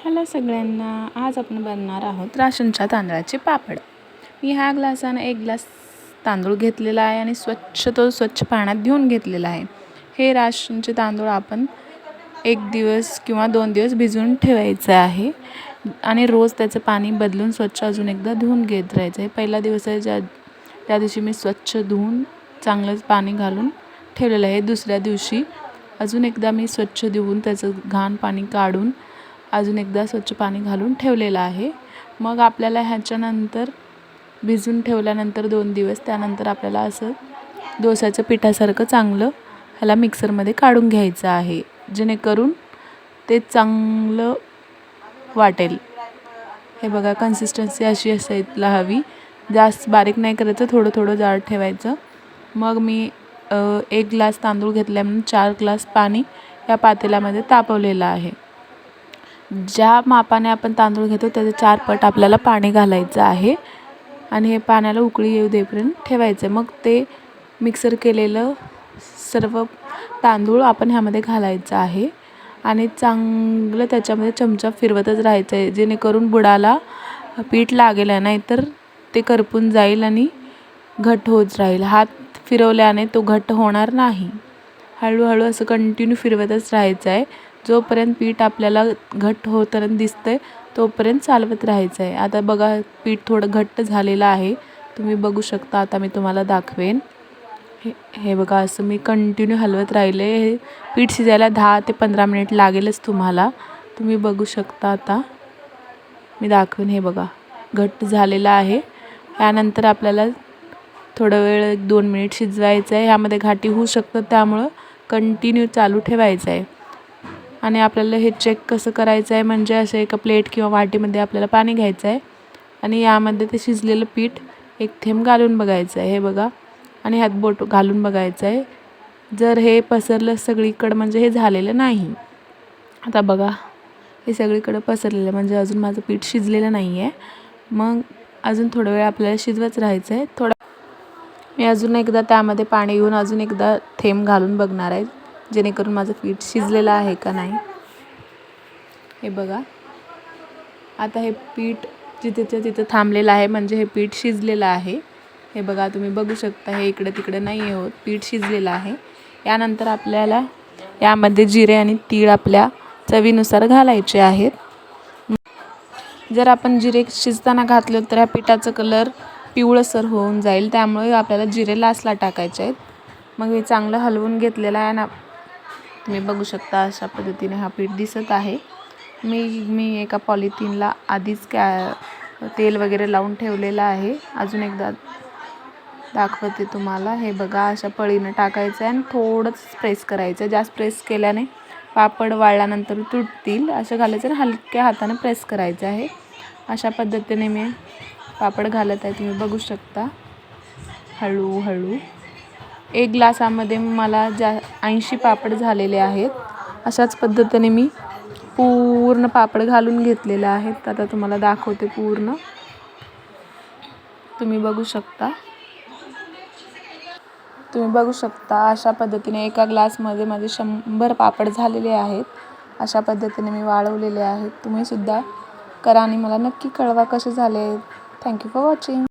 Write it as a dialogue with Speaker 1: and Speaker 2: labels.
Speaker 1: Hello सगळ्यांना, आज आपण बनवणार आहोत राशनच्या तांदळाचे पापड। मी ह्या ग्लासाने 1 ग्लास तांदूळ घेतलेला आहे आणि स्वच्छ पाण्यात धुवून घेतलेला आहे। हे राशनचे तांदूळ आपण 1 दिवस किंवा 2 दिवस भिजवून ठेवायचे आहे आणि रोज त्याचे पाणी बदलून स्वच्छ अजून एकदा धुवून घेत राहायचे आहे। पहिला दिवस आहे त्या दिवशी मी स्वच्छ धुवून चांगलं पाणी घालून ठेवलेलं आहे। दुसऱ्या दिवशी अजून एकदा मी स्वच्छ धुवून त्याचं घाण पाणी काढून अजून एकदा स्वच्छ पाणी घालून ठेवलेलं आहे। मग आपल्याला ह्याच्यानंतर भिजून ठेवल्यानंतर 2 दिवस त्यानंतर आपल्याला असं डोसाच्या पिठासारखं चांगलं ह्याला मिक्सरमध्ये काढून घ्यायचं आहे, जेणेकरून ते चांगलं वाटेल। हे बघा, कन्सिस्टन्सी अशी असायला हवी, जास्त बारीक नाही करायचं, थोडं थोडं जाड ठेवायचं। मग मी 1 ग्लास तांदूळ घेतल्यामुळे 4 ग्लास पाणी या पातेल्यामध्ये तापवलेलं आहे। ज्या मापाने आपण तांदूळ घेतो त्याचे 4 पट आपल्याला पाणी घालायचं आहे आणि हे पाण्याला उकळी येऊ देपर्यंत ठेवायचं। मग ते मिक्सर केलेलं सर्व तांदूळ आपण ह्यामध्ये घालायचं आहे आणि चांगलं त्याच्यामध्ये चमचा फिरवतच राहायचं आहे, जेणेकरून बुडाला पीठ लागेल, नाहीतर ते करपून जाईल आणि घट्ट होत राहील। हात फिरवल्याने तो घट्ट होणार नाही। हळूहळू असं कंटिन्यू फिरवतच राहायचं आहे, जोपर्यंत पीठ आपल्याला घट्ट होताना दिसतंय तोपर्यंत चालवत राहायचं आहे। आता बघा, पीठ थोडं घट्ट झालेलं आहे, तुम्ही बघू शकता। आता मी तुम्हाला दाखवेन। हे बघा, असं मी कंटिन्यू हलवत राहिले। हे पीठ शिजायला 10 ते 15 मिनिट लागेलच तुम्हाला, तुम्ही बघू शकता। आता मी दाखवेन। हे बघा, घट्ट झालेलं आहे। यानंतर आपल्याला थोडा वेळ 1-2 मिनिट शिजवायचं आहे। ह्यामध्ये घाटी होऊ शकतात, त्यामुळं कंटिन्यू चालू ठेवायचं आहे। आणि आपल्याला हे चेक कसं करायचं आहे, म्हणजे असं एका प्लेट किंवा वाटीमध्ये आपल्याला पाणी घ्यायचं आहे आणि यामध्ये ते शिजलेलं पीठ 1 थेंब घालून बघायचं आहे। हे बघा, आणि ह्यात बोट घालून बघायचं आहे। जर हे पसरलं सगळीकडं म्हणजे हे झालेलं नाही। आता बघा, हे सगळीकडे पसरलेलं म्हणजे अजून माझं पीठ शिजलेलं नाही आहे। मग अजून थोडा वेळ आपल्याला शिजवत राहायचं आहे। मी अजून एकदा त्यामध्ये पाणी घेऊन अजून एकदा थेंब घालून बघणार आहे, जेणेकरून माझं पीठ शिजलेलं आहे का नाही। हे बघा, आता हे पीठ तिथं थांबलेलं आहे, म्हणजे हे पीठ शिजलेलं आहे। हे बघा, तुम्ही बघू शकता, हे इकडे तिकडे नाही होत, पीठ शिजलेलं आहे। यानंतर आपल्याला यामध्ये जिरे आणि तीळ आपल्या चवीनुसार घालायचे आहेत। जर आपण जिरे शिजताना घातले तर या पिठाचा कलर पिवळसर होऊन जाईल, त्यामुळे आपल्याला जिरे लास्टला टाकायचे आहेत। मग हे चांगलं हलवून घेतलेलं आहे ना, तुम्ही बघू शकता। अशा पद्धतीने हा पीठ दिसत आहे। मी एका पॉलिथिनला आधीच तेल वगैरे लावून ठेवलेलं आहे। अजून एकदा दाखवते तुम्हाला। हे बघा, अशा पळीनं टाकायचं आहे आणि थोडंच प्रेस करायचं। जास्त प्रेस केल्याने पापड वाळल्यानंतर तुटतील, असं घालायचं आणि हलक्या हाताने प्रेस करायचं आहे। अशा पद्धतीने मी पापड घालत आहे, तुम्ही बघू शकता। हळूहळू 1 ग्लासामध्ये मला 80 पापड झालेले आहेत। अशाच पद्धतीने मी पूर्ण पापड घालून घेतलेले आहेत। आता तुम्हाला दाखवते पूर्ण, तुम्ही बघू शकता। अशा पद्धतीने एका ग्लासमध्ये माझे 100 पापड झालेले आहेत। अशा पद्धतीने मी वाळवलेले आहेत। तुम्ही सुद्धा करा आणि मला नक्की कळवा कसे झाले। Thank you for watching.